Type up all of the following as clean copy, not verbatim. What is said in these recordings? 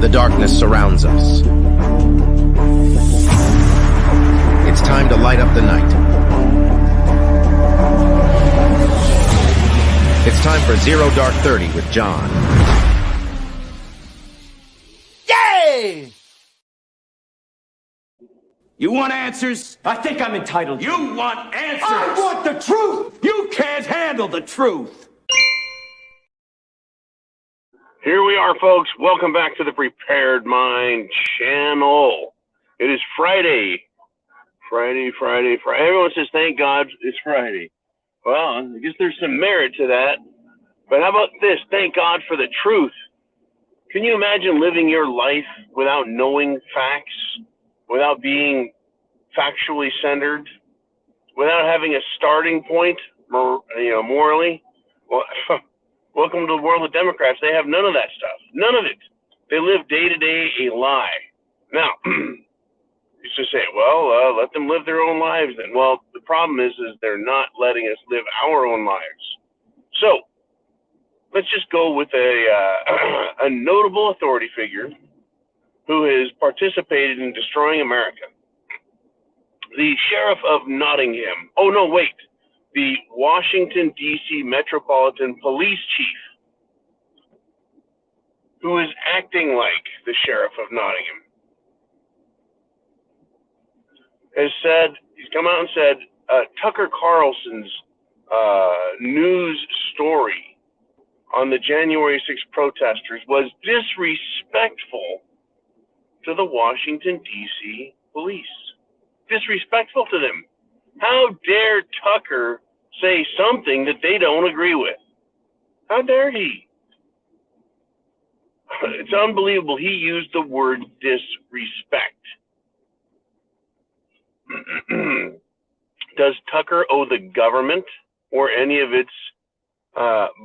the darkness surrounds us. It's time to light up the night. It's time for Zero Dark 30 with John. Yay! You want answers? I think I'm entitled. You want answers? I want the truth! You can't handle the truth. Here we are, folks. Welcome back to the Prepared Mind channel. It is Friday. Friday. Everyone says, thank God it's Friday. Well, I guess there's some merit to that. But how about this? Thank God for the truth. Can you imagine living your life without knowing facts, without being factually centered, without having a starting point, morally? Well, welcome to the world of Democrats. They have none of that stuff. None of it. They live day to day a lie. Now, you just say, well, let them live their own lives then. Well, the problem is they're not letting us live our own lives. So, let's just go with a notable authority figure who has participated in destroying America. The Sheriff of Nottingham. Oh, no, wait. The Washington, D.C. Metropolitan Police Chief, who is acting like the Sheriff of Nottingham, has said, he's come out and said, Tucker Carlson's news story on the January 6th protesters was disrespectful to the Washington, D.C. police. Disrespectful to them. How dare Tucker say something that they don't agree with? How dare he? It's unbelievable. He used the word disrespect. Does Tucker owe the government or any of its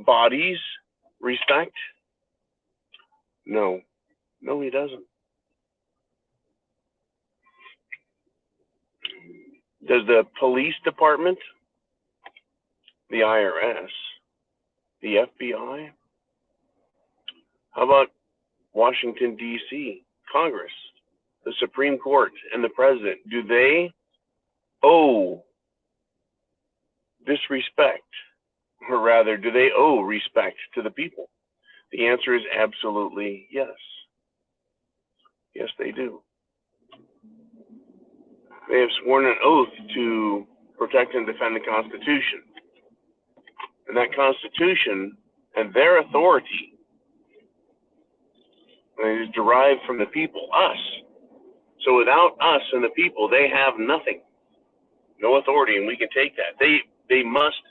bodies respect? No, he doesn't. Does the police department, the IRS, the FBI, how about Washington, D.C., Congress, the Supreme Court, and the President, do they owe disrespect? Or rather, do they owe respect to the people? The answer is absolutely yes. Yes, they do. They have sworn an oath to protect and defend the Constitution. And that Constitution and their authority is derived from the people, us. So without us and the people, they have nothing. No authority, and we can take that. They must,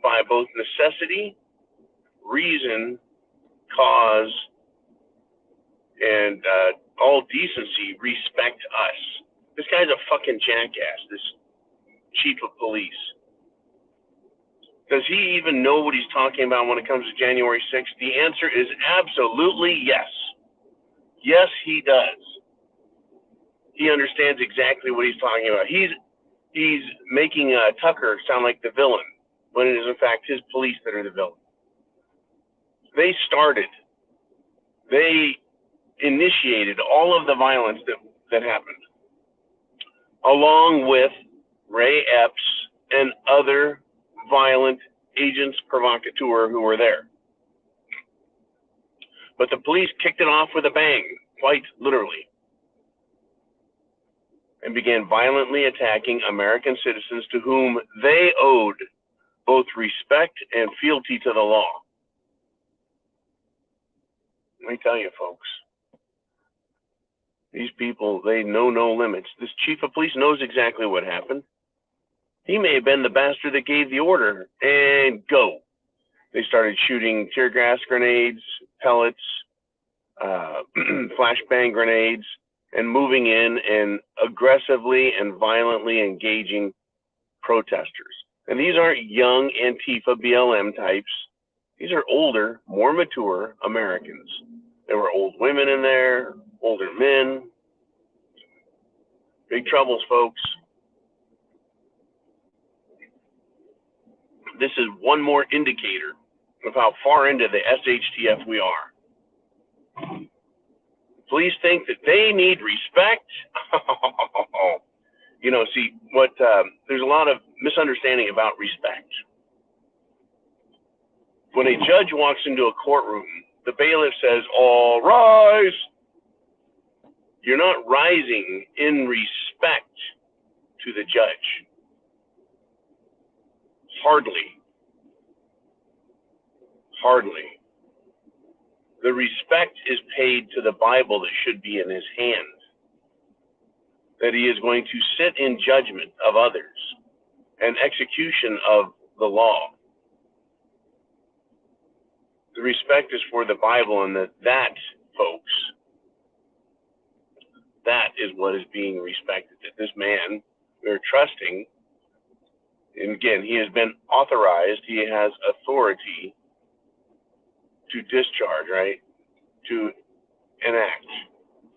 by both necessity, reason, cause, and all decency, respect us. This guy's a fucking jackass, this chief of police. Does he even know what he's talking about when it comes to January 6th? The answer is absolutely yes. Yes, he does. He understands exactly what he's talking about. He's making Tucker sound like the villain, when it is in fact his police that are the villain. They initiated all of the violence that happened, along with Ray Epps and other violent agents provocateur who were there. But the police kicked it off with a bang, quite literally, and began violently attacking American citizens to whom they owed both respect and fealty to the law. Let me tell you, folks, these people, they know no limits. This chief of police knows exactly what happened. He may have been the bastard that gave the order, and go. They started shooting tear gas grenades, pellets, flashbang grenades, and moving in and aggressively and violently engaging protesters. And these aren't young Antifa BLM types. These are older, more mature Americans. There were old women in there, older men. Big troubles, folks. This is one more indicator of how far into the SHTF we are. Police think that they need respect. See, there's a lot of misunderstanding about respect. When a judge walks into a courtroom, the bailiff says, "All rise." You're not rising in respect to the judge. Hardly. The respect is paid to the Bible that should be in his hand, that he is going to sit in judgment of others and execution of the law. The respect is for the Bible, and that, folks, that is what is being respected. That this man, we're trusting, and again, he has been authorized, he has authority to discharge, right? To enact,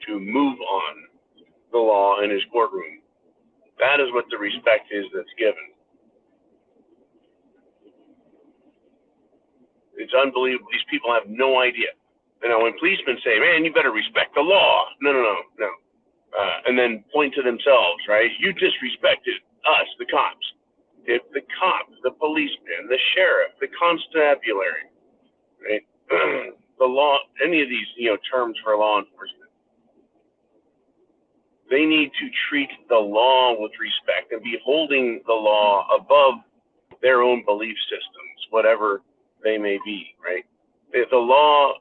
to move on the law in his courtroom. That is what the respect is that's given. It's unbelievable. These people have no idea. When policemen say, "Man, you better respect the law," no. And then point to themselves, right? You disrespected us, the cops. If the cop, the policeman, the sheriff, the constabulary, right? The law, any of these, terms for law enforcement, they need to treat the law with respect and be holding the law above their own belief systems, whatever they may be, right? The law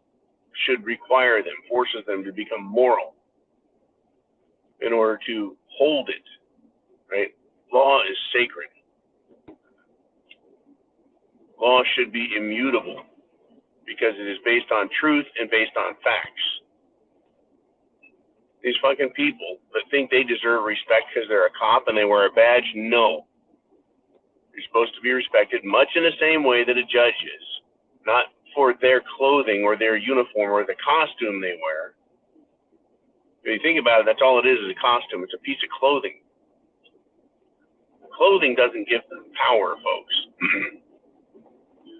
should require them, forces them to become moral in order to hold it, right? Law is sacred. Law should be immutable because it is based on truth and based on facts. These fucking people that think they deserve respect because they're a cop and they wear a badge, no. You're supposed to be respected much in the same way that a judge is. Not for their clothing or their uniform or the costume they wear. If you think about it, that's all it is a costume. It's a piece of clothing. Clothing doesn't give them power, folks.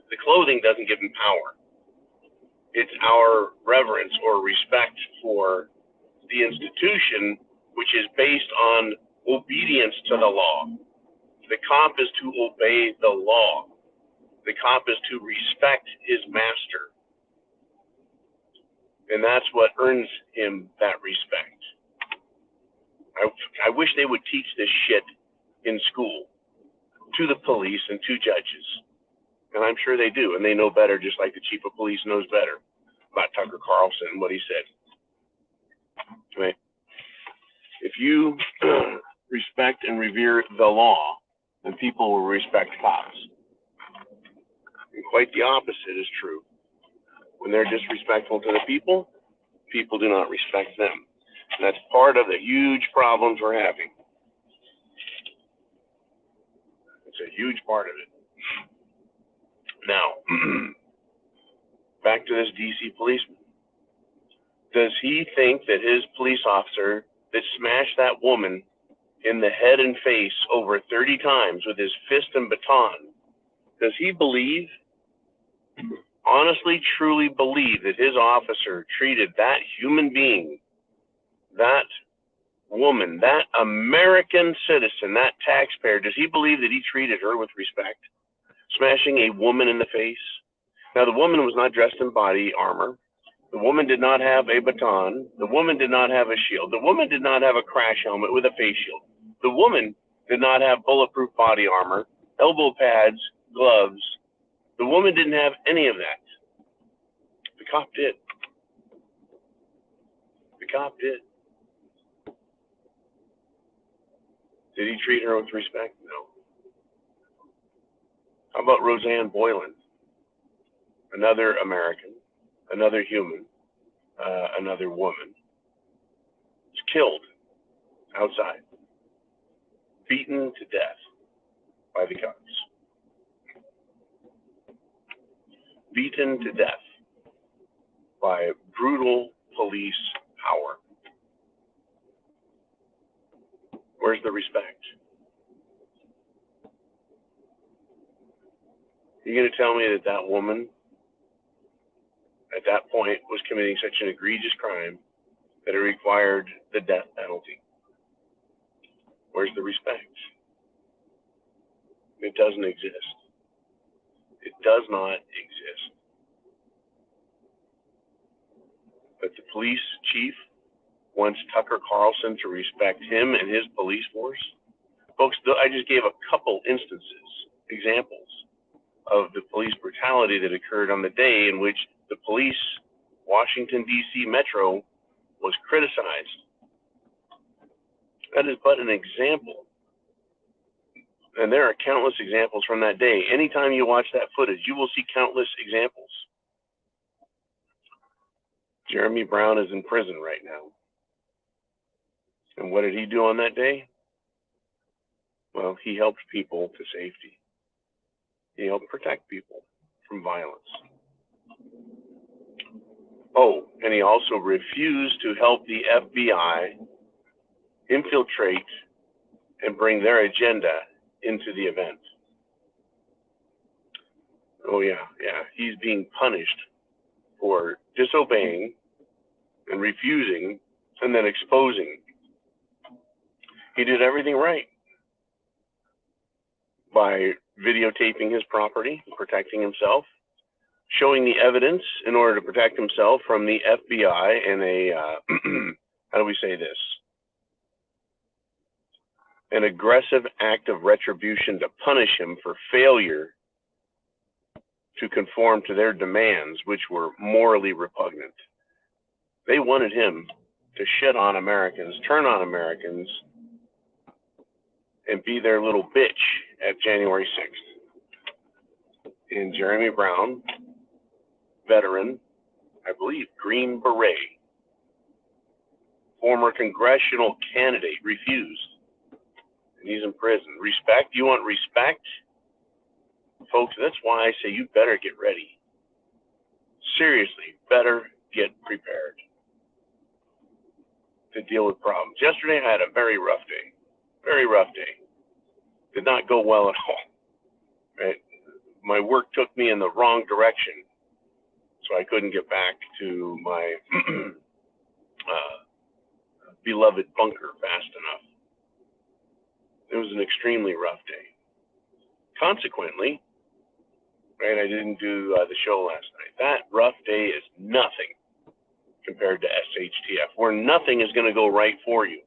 The clothing doesn't give them power. It's our reverence or respect for the institution, which is based on obedience to the law. The cop is to obey the law. The cop is to respect his master. And that's what earns him that respect. I wish they would teach this shit in school to the police and to judges. And I'm sure they do, and they know better, just like the chief of police knows better about Tucker Carlson and what he said. Okay. If you respect and revere the law, then people will respect cops. And quite the opposite is true. When they're disrespectful to the people, people do not respect them. And that's part of the huge problems we're having. It's a huge part of it. Now, back to this DC policeman. Does he think that his police officer that smashed that woman in the head and face over 30 times with his fist and baton, does he believe, honestly, truly believe that his officer treated that human being, that woman, that American citizen, that taxpayer, does he believe that he treated her with respect? Smashing a woman in the face? Now, the woman was not dressed in body armor. The woman did not have a baton. The woman did not have a shield. The woman did not have a crash helmet with a face shield. The woman did not have bulletproof body armor, elbow pads, gloves. The woman didn't have any of that. The cop did. The cop did. Did he treat her with respect? No. How about Roseanne Boylan? Another American, another human, another woman. Was killed outside, beaten to death by the cops. Beaten to death by brutal police power. Where's the respect? You're going to tell me that that woman at that point was committing such an egregious crime that it required the death penalty. Where's the respect? It doesn't exist. It does not exist. But the police chief wants Tucker Carlson to respect him and his police force. Folks, I just gave a couple examples of the police brutality that occurred on the day in which the police, Washington, D.C. Metro, was criticized. That is but an example. And there are countless examples from that day. Anytime you watch that footage, you will see countless examples. Jeremy Brown is in prison right now. And what did he do on that day? Well, he helped people to safety. He helped protect people from violence. Oh, and he also refused to help the FBI infiltrate and bring their agenda into the event. Oh yeah. He's being punished for disobeying and refusing and then exposing. He did everything right by videotaping his property, protecting himself, showing the evidence in order to protect himself from the FBI in a, how do we say this? An aggressive act of retribution to punish him for failure to conform to their demands, which were morally repugnant. They wanted him to shit on Americans, turn on Americans, and be their little bitch at January 6th. And Jeremy Brown, veteran, I believe, Green Beret, former congressional candidate, refused. And he's in prison. Respect? You want respect? Folks, that's why I say you better get ready. Seriously, better get prepared to deal with problems. Yesterday I had a very rough day. Very rough day. Did not go well at all. Right? My work took me in the wrong direction, so I couldn't get back to my beloved bunker fast enough. It was an extremely rough day. Consequently, right, I didn't do the show last night. That rough day is nothing compared to SHTF, where nothing is going to go right for you.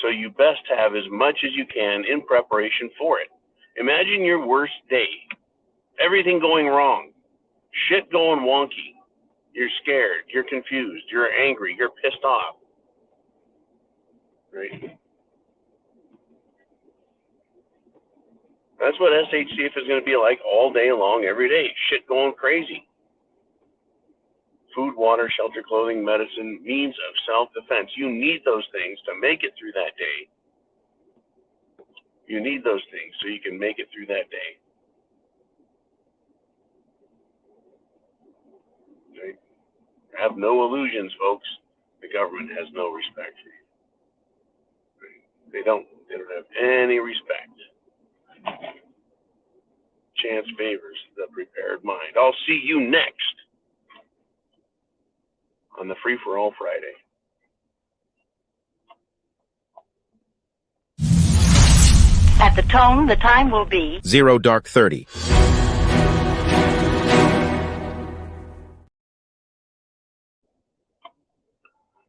So you best have as much as you can in preparation for it. Imagine your worst day. Everything going wrong. Shit going wonky. You're scared. You're confused. You're angry. You're pissed off. Right? That's what SHTF is going to be like all day long, every day. Shit going crazy. Food, water, shelter, clothing, medicine, means of self-defense. You need those things to make it through that day. You need those things so you can make it through that day. Okay? Have no illusions, folks. The government has no respect for you. They don't have any respect. Chance favors the prepared mind. I'll see you next on the Free for All Friday. At the tone, the time will be 0 dark 30.